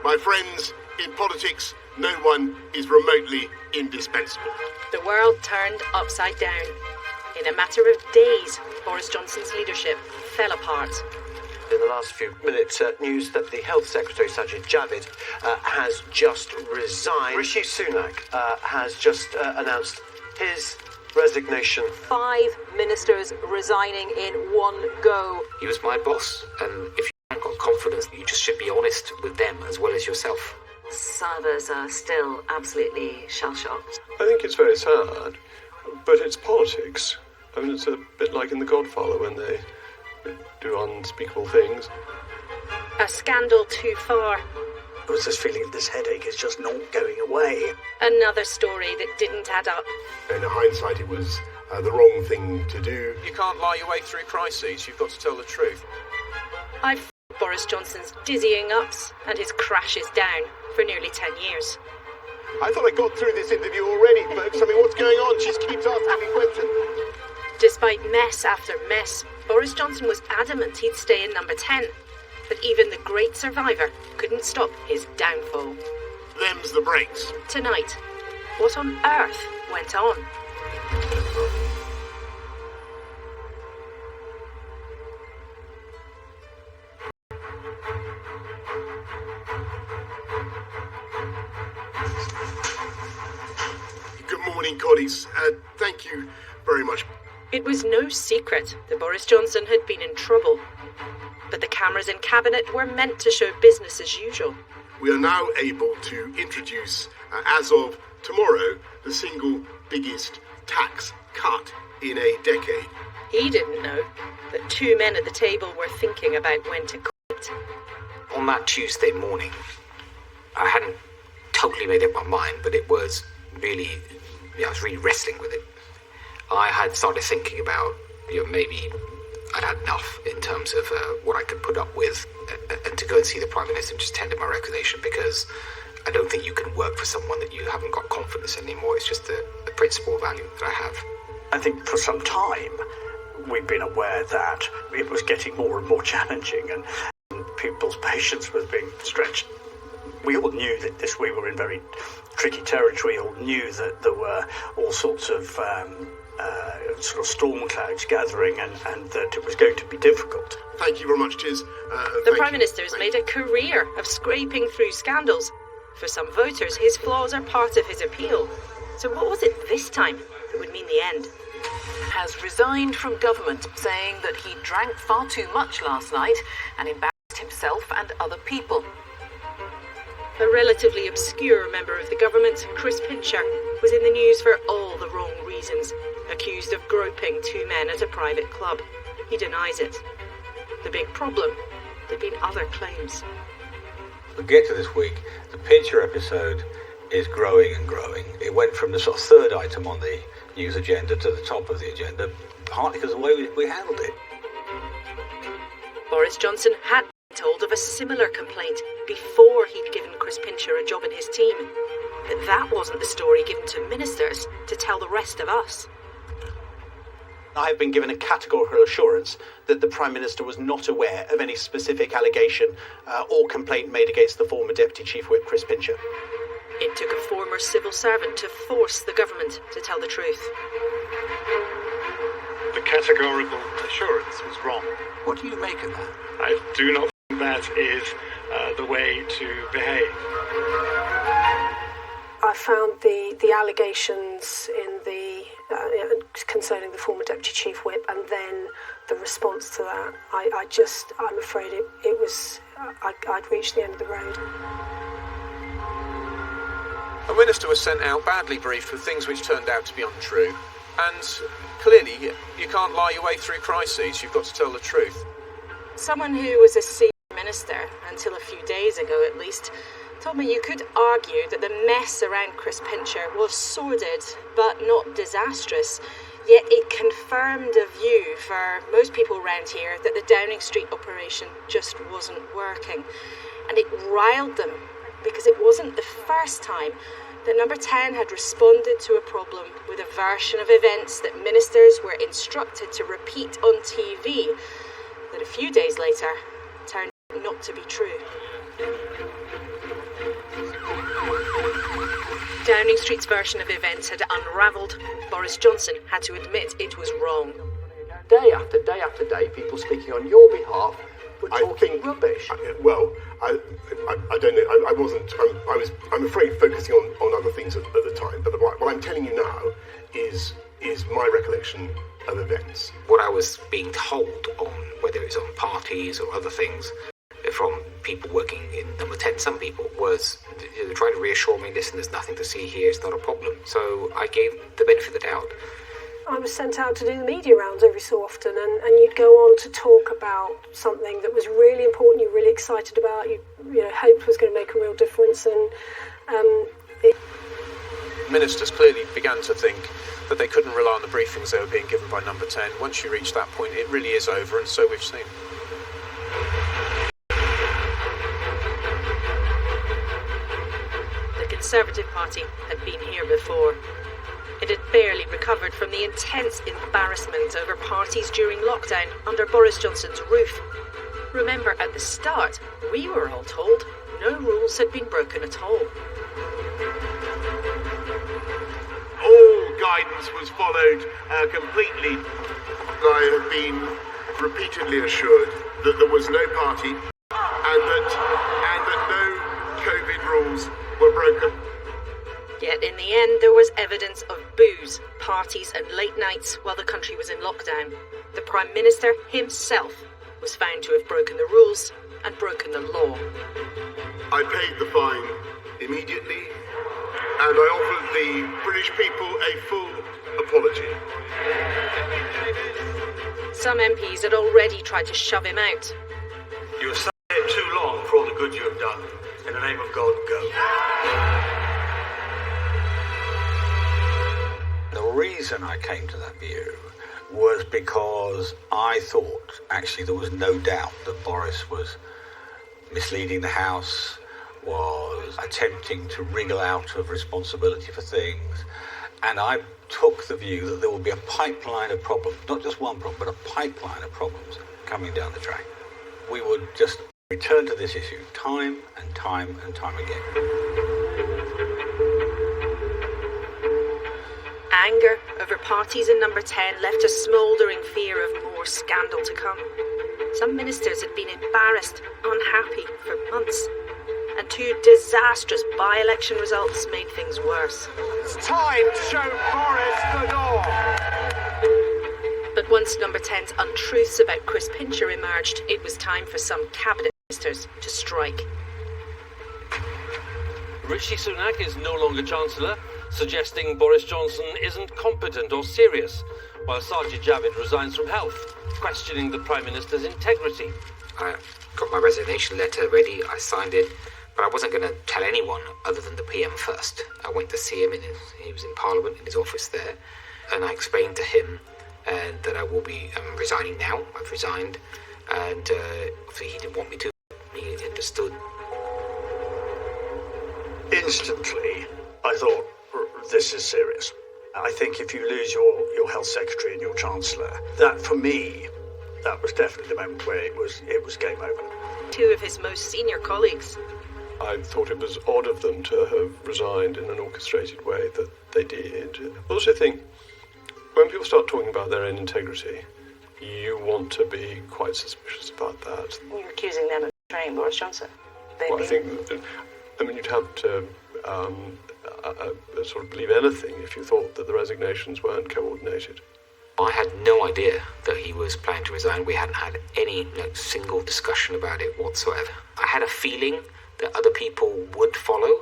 My friends, in politics, no one is remotely indispensable. The world turned upside down. In a matter of days, Boris Johnson's leadership fell apart. In the last few minutes, news that the Health Secretary, Sajid Javid, has just resigned. Rishi Sunak has just announced his resignation. 5 ministers resigning in one go. He was my boss, and if you haven't got confidence, you just should be honest with them as well as yourself. Some of us are still absolutely shell-shocked. I think it's very sad, but it's politics. I mean, it's a bit like in The Godfather when they do unspeakable things. A scandal too far. I was just feeling this headache is just not going away. Another story that didn't add up. In hindsight, it was the wrong thing to do. You can't lie your way through crises, you've got to tell the truth. I've f***ed Boris Johnson's dizzying ups and his crashes down for nearly 10 years. I thought I got through this interview already, folks. I mean, what's going on? She keeps asking me questions. Despite mess after mess, Boris Johnson was adamant he'd stay in number 10. But even the great survivor couldn't stop his downfall. Them's the breaks. Tonight, what on earth went on? Good morning, colleagues. Thank you very much. It was no secret that Boris Johnson had been in trouble. But the cameras in Cabinet were meant to show business as usual. We are now able to introduce, as of tomorrow, the single biggest tax cut in a decade. He didn't know that 2 men at the table were thinking about when to quit. On that Tuesday morning, I hadn't totally made up my mind, but it was really, I was really wrestling with it. I had started thinking about, maybe I'd had enough in terms of what I could put up with, and to go and see the Prime Minister and just tender my resignation, because I don't think you can work for someone that you haven't got confidence anymore. It's just the principal value that I have. I think for some time we've been aware that it was getting more and more challenging and people's patience was being stretched. We all knew that we were in very tricky territory, all knew that there were all sorts of sort of storm clouds gathering and that it was going to be difficult. Thank you very much, Tiz. The Prime Minister has made a career of scraping through scandals. For some voters, his flaws are part of his appeal. So what was it this time that would mean the end? Has resigned from government, saying that he drank far too much last night and embarrassed himself and other people. A relatively obscure member of the government, Chris Pincher, was in the news for all the wrong reasons, accused of groping 2 men at a private club. He denies it. The big problem, there'd been other claims. We get to this week, the Pincher episode is growing and growing. It went from the sort of third item on the news agenda to the top of the agenda, partly because of the way we handled it. Boris Johnson had been told of a similar complaint before he'd given Chris Pincher a job in his team. But that wasn't the story given to ministers to tell the rest of us. I have been given a categorical assurance that the Prime Minister was not aware of any specific allegation or complaint made against the former Deputy Chief Whip, Chris Pincher. It took a former civil servant to force the government to tell the truth. The categorical assurance was wrong. What do you make of that? I do not think that is the way to behave. I found the allegations in the concerning the former Deputy Chief Whip and then the response to that, I'm afraid it was, I'd reached the end of the road. A minister was sent out badly briefed with things which turned out to be untrue. And clearly, you can't lie your way through crises, you've got to tell the truth. Someone who was a senior minister, until a few days ago at least, told me you could argue that the mess around Chris Pincher was sordid, but not disastrous. Yet it confirmed a view for most people around here that the Downing Street operation just wasn't working. And it riled them, because it wasn't the first time that Number 10 had responded to a problem with a version of events that ministers were instructed to repeat on TV that a few days later turned out not to be true. Downing Street's version of events had unravelled. Boris Johnson had to admit it was wrong. Day after day after day, people speaking on your behalf were talking rubbish. I don't know. I wasn't. I'm afraid focusing on other things at the time. But what I'm telling you now is my recollection of events. What I was being told on whether it's on parties or other things from people working in number 10, some people, was trying to reassure me, listen, there's nothing to see here, it's not a problem. So I gave the benefit of the doubt. I was sent out to do the media rounds every so often, and you'd go on to talk about something that was really important, you're really excited about, you hoped was going to make a real difference, and Ministers clearly began to think that they couldn't rely on the briefings they were being given by number 10. Once you reach that point, it really is over, and so we've seen. The Conservative Party had been here before. It had barely recovered from the intense embarrassment over parties during lockdown under Boris Johnson's roof. Remember, at the start, we were all told no rules had been broken at all. All guidance was followed completely. I have been repeatedly assured that there was no party and that no COVID rules were broken. Yet in the end, there was evidence of booze, parties and late nights while the country was in lockdown. The Prime Minister himself was found to have broken the rules and broken the law. I paid the fine immediately, and I offered the British people a full apology. Some MPs had already tried to shove him out. You have sat here too long for all the good you have done. In the name of God, go. The reason I came to that view was because I thought, actually, there was no doubt that Boris was misleading the House, was attempting to wriggle out of responsibility for things, and I took the view that there would be a pipeline of problems, not just one problem, but a pipeline of problems coming down the track. We would just return to this issue time and time and time again. Anger over parties in number 10 left a smouldering fear of more scandal to come. Some ministers had been embarrassed, unhappy for months, and two disastrous by-election results made things worse. It's time to show Boris the door! But once number 10's untruths about Chris Pincher emerged, it was time for some cabinet ministers to strike. Rishi Sunak is no longer Chancellor, suggesting Boris Johnson isn't competent or serious, while Sajid Javid resigns from health, questioning the Prime Minister's integrity. I got my resignation letter ready, I signed it, but I wasn't going to tell anyone other than the PM first. I went to see him, he was in Parliament, in his office there, and I explained to him that I will be resigning now. I've resigned, and obviously he didn't want me to. He understood. Instantly, I thought, this is serious. I think if you lose your health secretary and your chancellor, that for me, that was definitely the moment where it was game over. Two of his most senior colleagues. I thought it was odd of them to have resigned in an orchestrated way that they did. I also think when people start talking about their own integrity, you want to be quite suspicious about that. You're accusing them of betraying Boris Johnson. Well, I think, you'd have to sort of believe anything if you thought that the resignations weren't coordinated. I had no idea that he was planning to resign. We hadn't had any single discussion about it whatsoever. I had a feeling that other people would follow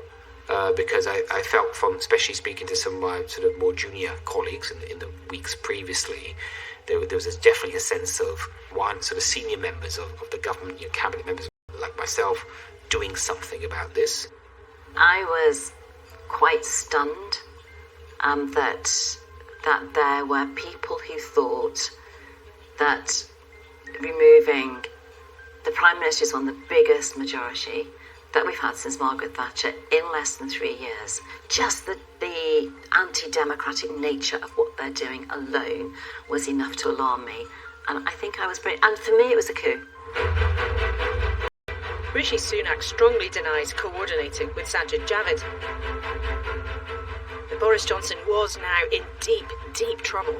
because I felt from, especially speaking to some of my sort of more junior colleagues in the weeks previously, there was definitely a sense of one sort of senior members of the government, cabinet members like myself, doing something about this. I was quite stunned that there were people who thought that removing the Prime Minister is one of the biggest majority that we've had since Margaret Thatcher in less than 3 years. Just the anti-democratic nature of what they're doing alone was enough to alarm me. And I think I was and for me it was a coup. Rishi Sunak strongly denies coordinating with Sajid Javid. Boris Johnson was now in deep, deep trouble.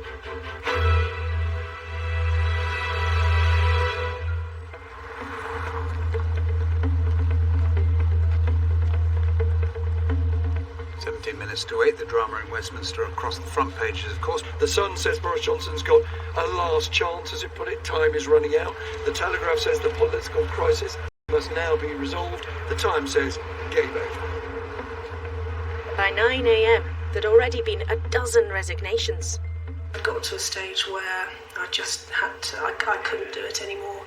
To 8, the drama in Westminster across the front pages, of course. The Sun says Boris Johnson's got a last chance, as it put it. Time is running out. The Telegraph says the political crisis must now be resolved. The Times says game over. By 9 a.m, there'd already been a dozen resignations. I got to a stage where I just had to, I couldn't do it anymore.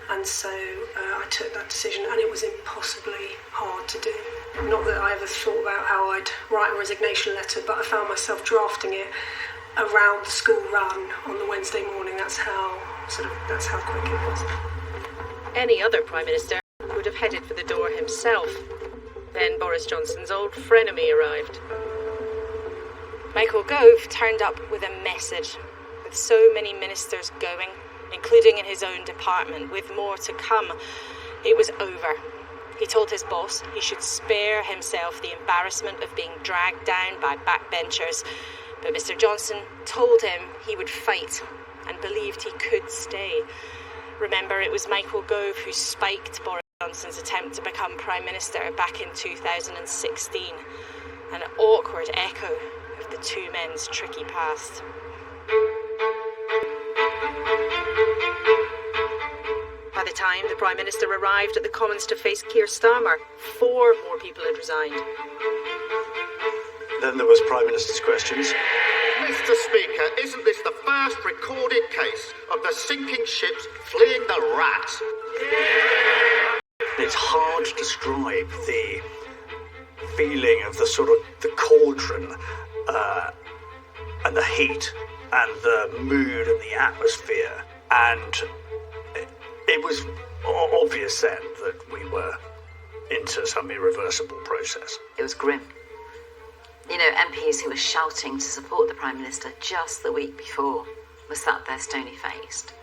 And so I took that decision, and it was impossibly hard to do. Not that I ever thought about how I'd write a resignation letter, but I found myself drafting it around the school run on the Wednesday morning. That's how quick it was. Any other Prime Minister would have headed for the door himself. Then Boris Johnson's old frenemy arrived. Michael Gove turned up with a message. With so many ministers going, including in his own department, with more to come, it was over. He told his boss he should spare himself the embarrassment of being dragged down by backbenchers, but Mr. Johnson told him he would fight and believed he could stay. Remember, it was Michael Gove who spiked Boris Johnson's attempt to become Prime Minister back in 2016, an awkward echo of the two men's tricky past. By the time the Prime Minister arrived at the Commons to face Keir Starmer, 4 more people had resigned. Then there was Prime Minister's questions. Mr. Speaker, isn't this the first recorded case of the sinking ships fleeing the rats? It's hard to describe the feeling of the sort of the cauldron and the heat and the mood and the atmosphere, and it was obvious then that we were into some irreversible process. It was grim. You know, MPs who were shouting to support the Prime Minister just the week before were sat there stony-faced.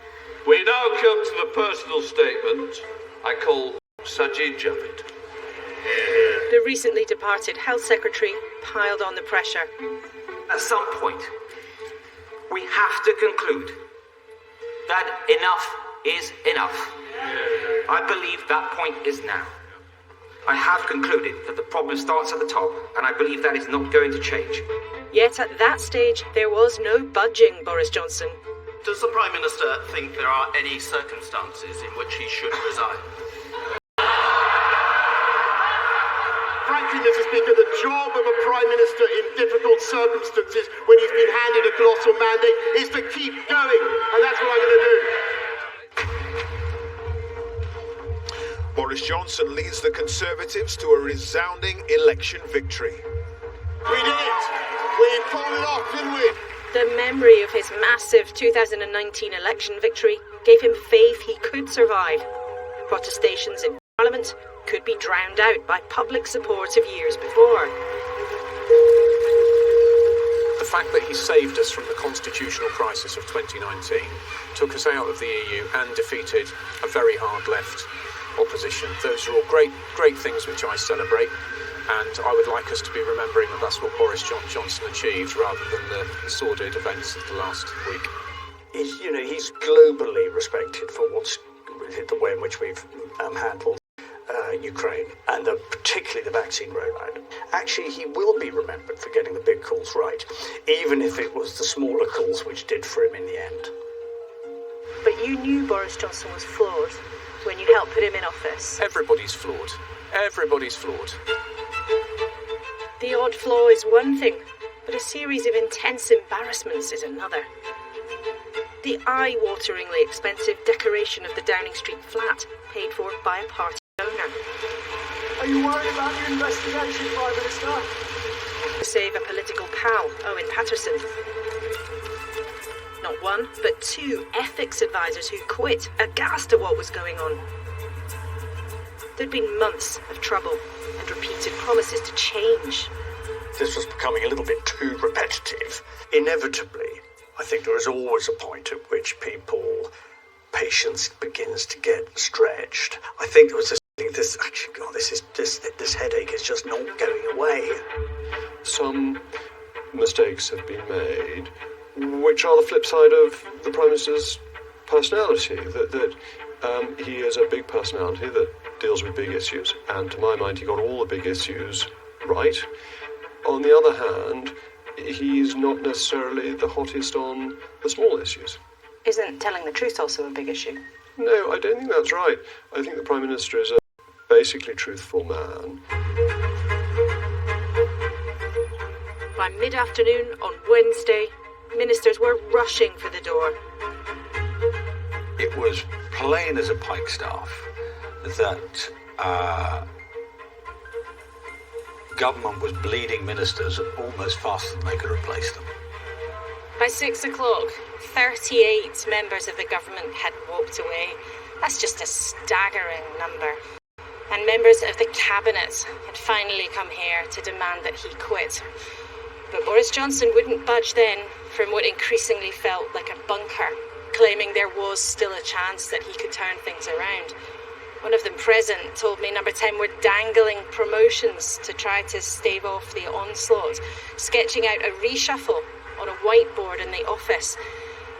We now come to the personal statement I call Sajid Javid. The recently departed Health Secretary piled on the pressure. At some point, we have to conclude that enough is enough. I believe that point is now. I have concluded that the problem starts at the top, and I believe that is not going to change. Yet at that stage, there was no budging Boris Johnson. Does the Prime Minister think there are any circumstances in which he should resign? Frankly, Mr. Speaker, the job of a Prime Minister in difficult circumstances when he's been handed a colossal mandate is to keep going, and that's what I'm going to do. Boris Johnson leads the Conservatives to a resounding election victory. We did it! We pulled it off, didn't we? The memory of his massive 2019 election victory gave him faith he could survive. Protestations in Parliament could be drowned out by public support of years before. The fact that he saved us from the constitutional crisis of 2019, took us out of the EU and defeated a very hard left opposition. Those are all great things which I celebrate, and I would like us to be remembering that that's what Boris Johnson achieved rather than the sordid events of the last week. He's globally respected for the way in which we've handled Ukraine, and particularly the vaccine rollout. Actually, he will be remembered for getting the big calls right, even if it was the smaller calls which did for him in the end. But you knew Boris Johnson was flawed when you helped put him in office. Everybody's flawed. Everybody's flawed. The odd flaw is one thing, but a series of intense embarrassments is another. The eye-wateringly expensive decoration of the Downing Street flat, paid for by a party donor. Are you worried about the investigation, Prime Minister? To save a political pal, Owen Patterson. Not one, but 2 ethics advisors who quit, aghast at what was going on. There'd been months of trouble and repeated promises to change. This was becoming a little bit too repetitive. Inevitably, I think there is always a point at which patience begins to get stretched. I think there was this headache is just not going away. Some mistakes have been made, which are the flip side of the Prime Minister's personality, that he is a big personality that deals with big issues, and to my mind he got all the big issues right. On the other hand, he's not necessarily the hottest on the small issues. Isn't telling the truth also a big issue? No, I don't think that's right. I think the Prime Minister is a basically truthful man. By mid-afternoon on Wednesday, ministers were rushing for the door. It was plain as a pikestaff that government was bleeding ministers almost faster than they could replace them. By 6 o'clock, 38 members of the government had walked away. That's just a staggering number. And members of the cabinet had finally come here to demand that he quit. But Boris Johnson wouldn't budge then from what increasingly felt like a bunker, claiming there was still a chance that he could turn things around. One of them present told me Number 10 were dangling promotions to try to stave off the onslaught, sketching out a reshuffle on a whiteboard in the office.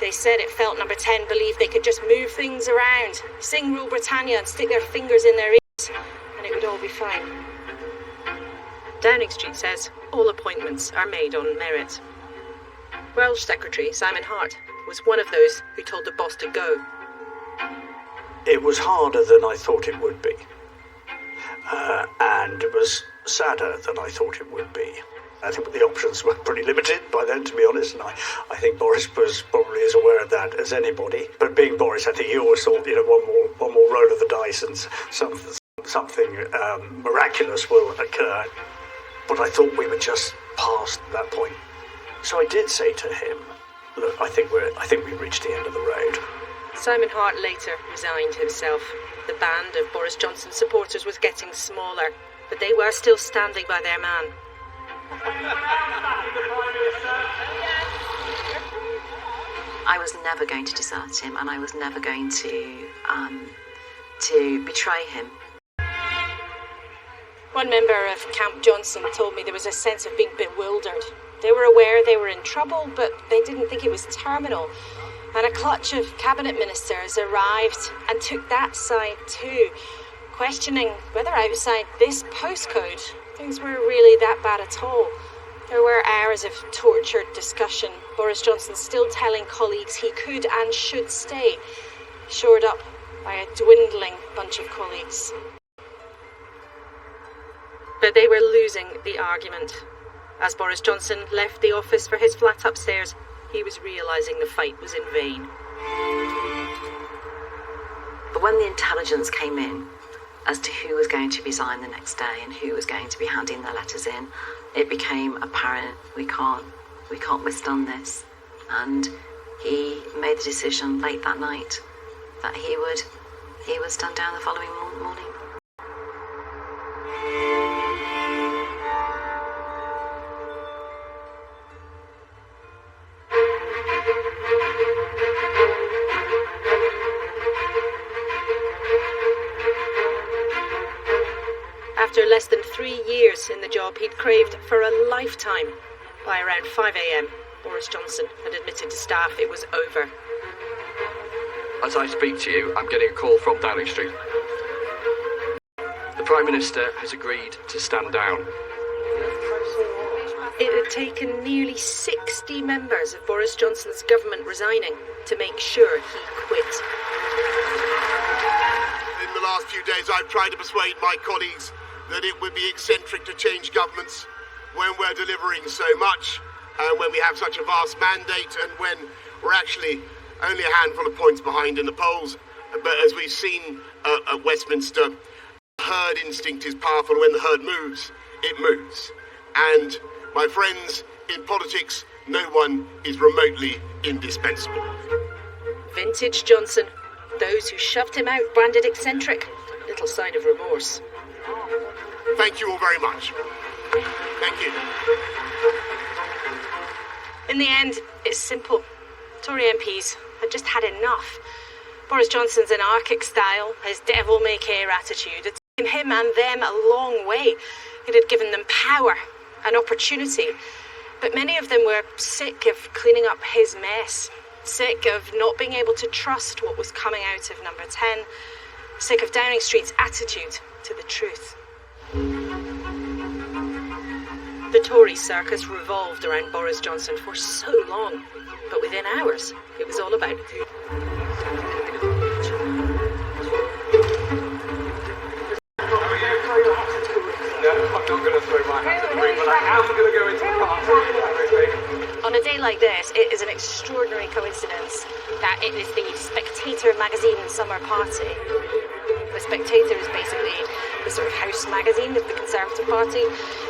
They said it felt Number 10 believed they could just move things around, sing Rule Britannia and stick their fingers in their ears, and it would all be fine. Downing Street says all appointments are made on merit. Welsh Secretary Simon Hart was one of those who told the boss to go. It was harder than I thought it would be. And it was sadder than I thought it would be. I think the options were pretty limited by then, to be honest, and I think Boris was probably as aware of that as anybody. But being Boris, I think he always thought, one more roll of the dice and something miraculous will occur. But I thought we were just past that point. So I did say to him, look, I think we've reached the end of the road. Simon Hart later resigned himself. The band of Boris Johnson's supporters was getting smaller, but they were still standing by their man. I was never going to desert him, and I was never going to betray him. One member of Camp Johnson told me there was a sense of being bewildered. They were aware they were in trouble, but they didn't think it was terminal. And a clutch of cabinet ministers arrived and took that side too, questioning whether outside this postcode things were really that bad at all. There were hours of tortured discussion, Boris Johnson still telling colleagues he could and should stay, shored up by a dwindling bunch of colleagues. But they were losing the argument. As Boris Johnson left the office for his flat upstairs, he was realising the fight was in vain. But when the intelligence came in as to who was going to resign the next day and who was going to be handing their letters in, it became apparent we can't withstand this. And he made the decision late that night that he would stand down the following morning. After less than 3 years in the job he'd craved for a lifetime, by around 5 a.m, Boris Johnson had admitted to staff it was over. As I speak to you, I'm getting a call from Downing Street. The Prime Minister has agreed to stand down. It had taken nearly 60 members of Boris Johnson's government resigning to make sure he quit. In the last few days, I've tried to persuade my colleagues that it would be eccentric to change governments when we're delivering so much, and when we have such a vast mandate, and when we're actually only a handful of points behind in the polls. But as we've seen at Westminster, herd instinct is powerful. When the herd moves, it moves. And my friends, in politics, no one is remotely indispensable. Vintage Johnson. Those who shoved him out branded eccentric. Little sign of remorse. Thank you all very much. Thank you. In the end, it's simple. Tory MPs had just had enough. Boris Johnson's anarchic style, his devil-may-care attitude, had taken him and them a long way. It had given them power, an opportunity. But many of them were sick of cleaning up his mess, sick of not being able to trust what was coming out of Number 10, sick of Downing Street's attitude to the truth. The Tory circus revolved around Boris Johnson for so long, but within hours, it was all about who. No, I'm not going to throw my hat at the ring, but I am going to go into the party. On a day like this, it is an extraordinary coincidence that it is the Spectator magazine summer party. The Spectator is basically the sort of house magazine of the Conservative Party.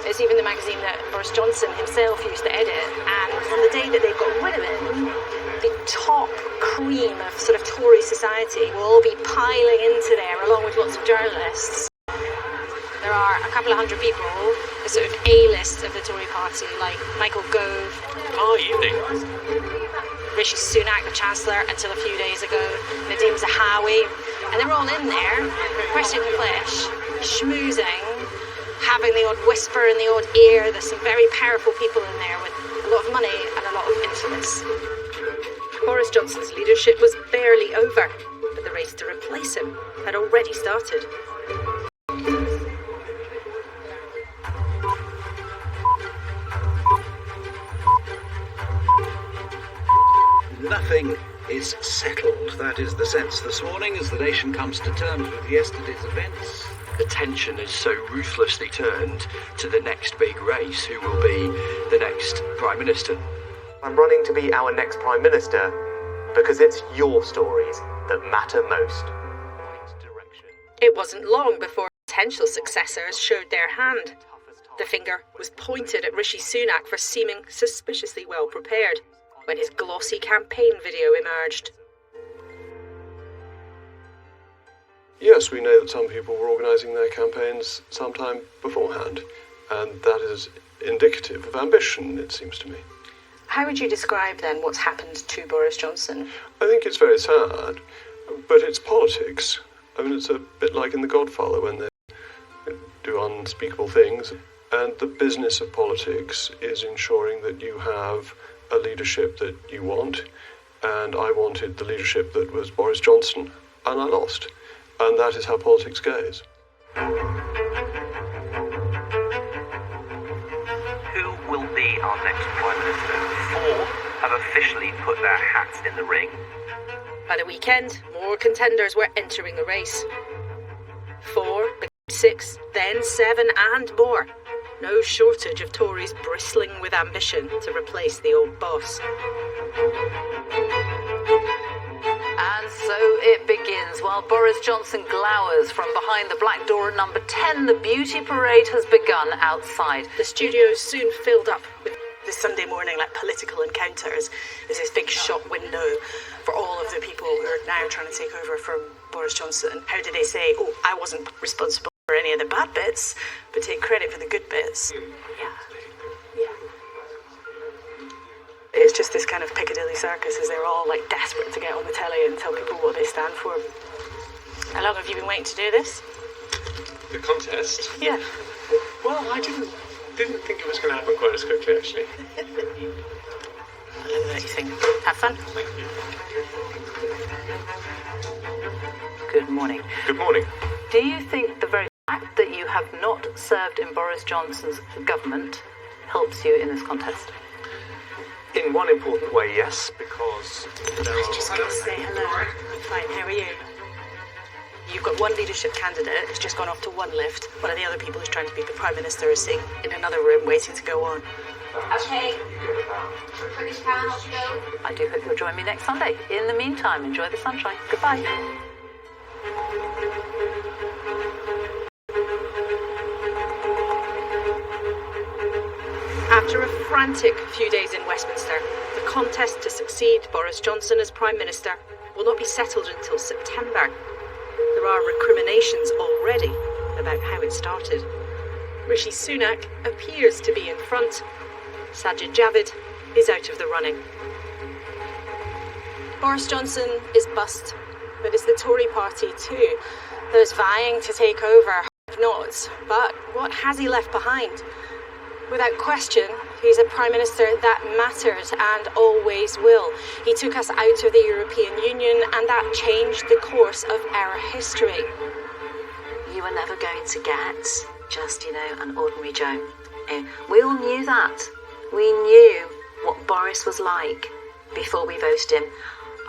It's even the magazine that Boris Johnson himself used to edit. And on the day that they've got rid of him, the top cream of sort of Tory society will all be piling into there, along with lots of journalists. There are a couple of hundred people, the sort of A-list of the Tory party, like Michael Gove. Evening. Rishi Sunak, the Chancellor, until a few days ago. Nadhim Zahawi. And they're all in there, fresh in the flesh, schmoozing, having the odd whisper in the odd ear. There's some very powerful people in there with a lot of money and a lot of influence. Boris Johnson's leadership was barely over, but the race to replace him had already started. Nothing is settled. That is the sense this morning as the nation comes to terms with yesterday's events. The tension is so ruthlessly turned to the next big race. Who will be the next Prime Minister? I'm running to be our next Prime Minister because it's your stories that matter most. It wasn't long before potential successors showed their hand. The finger was pointed at Rishi Sunak for seeming suspiciously well prepared when his glossy campaign video emerged. Yes, we know that some people were organising their campaigns sometime beforehand, and that is indicative of ambition, it seems to me. How would you describe then what's happened to Boris Johnson? I think it's very sad, but it's politics. I mean, it's a bit like in The Godfather when they do unspeakable things, and the business of politics is ensuring that you have a leadership that you want, and I wanted the leadership that was Boris Johnson, and I lost. And that is how politics goes. Who will be our next Prime Minister? 4 have officially put their hats in the ring. By the weekend, more contenders were entering the race. 4, 6, then 7 and more. No shortage of Tories bristling with ambition to replace the old boss. And so it begins. While Boris Johnson glowers from behind the black door at Number 10, the beauty parade has begun outside. The studio's soon filled up with this Sunday morning, like political encounters. There's this big shop window for all of the people who are now trying to take over from Boris Johnson. How do they say, oh, I wasn't responsible for any of the bad bits, but take credit for the good bits? Yeah. It's just this kind of Piccadilly circus as they're all like desperate to get on the telly and tell people what they stand for. How long have you been waiting to do this? The contest? Yeah. Well, I didn't think it was going to happen quite as quickly, actually. I'll let you think. Have fun. Thank you. Good morning. Good morning. Do you think the very fact that you have not served in Boris Johnson's government helps you in this contest? In one important way, yes, because I was just going to say hello. I'm fine, how are you? You've got one leadership candidate who's just gone off to one lift. One of the other people who's trying to be the Prime Minister is sitting in another room waiting to go on. Okay. British Town, off you go. I do hope you'll join me next Sunday. In the meantime, enjoy the sunshine. Goodbye. After a frantic few days in Westminster, the contest to succeed Boris Johnson as Prime Minister will not be settled until September. There are recriminations already about how it started. Rishi Sunak appears to be in front. Sajid Javid is out of the running. Boris Johnson is bust, but it's the Tory party too. Those vying to take over have not. But what has he left behind? Without question, he's a Prime Minister that matters and always will. He took us out of the European Union and that changed the course of our history. You were never going to get just, an ordinary Joe. We all knew that. We knew what Boris was like before we voted him.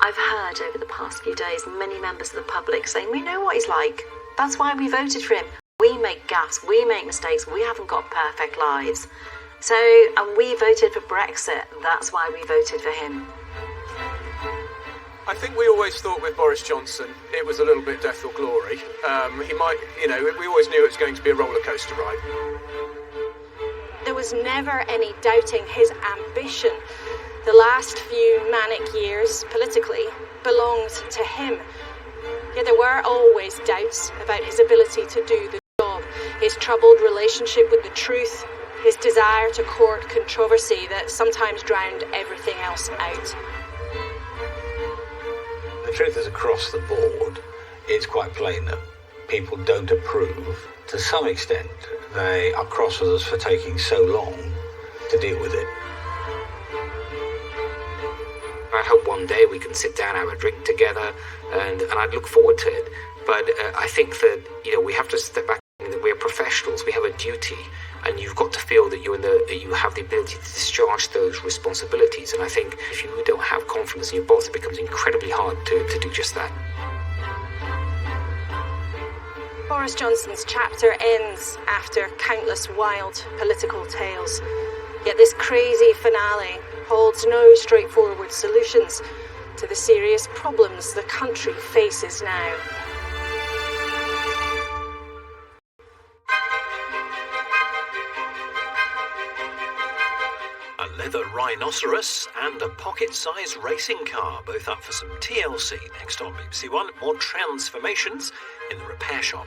I've heard over the past few days many members of the public saying, we know what he's like. That's why we voted for him. We make gaffes, we make mistakes, we haven't got perfect lives. And we voted for Brexit. That's why we voted for him. I think we always thought with Boris Johnson it was a little bit death or glory. He might, we always knew it was going to be a roller coaster ride. There was never any doubting his ambition. The last few manic years, politically, belonged to him. Yet there were always doubts about his ability to do the job. His troubled relationship with the truth, his desire to court controversy that sometimes drowned everything else out. The truth is, across the board, it's quite plain that people don't approve. To some extent, they are cross with us for taking so long to deal with it. I hope one day we can sit down, have a drink together, and I'd look forward to it. But I think that, we have to step back and that we're professionals, we have a duty, and you've got to feel that you have the ability to discharge those responsibilities. And I think if you don't have confidence in your boss, it becomes incredibly hard to do just that. Boris Johnson's chapter ends after countless wild political tales. Yet this crazy finale holds no straightforward solutions to the serious problems the country faces now. A leather rhinoceros and a pocket-sized racing car, both up for some TLC next on BBC One. More transformations in the repair shop.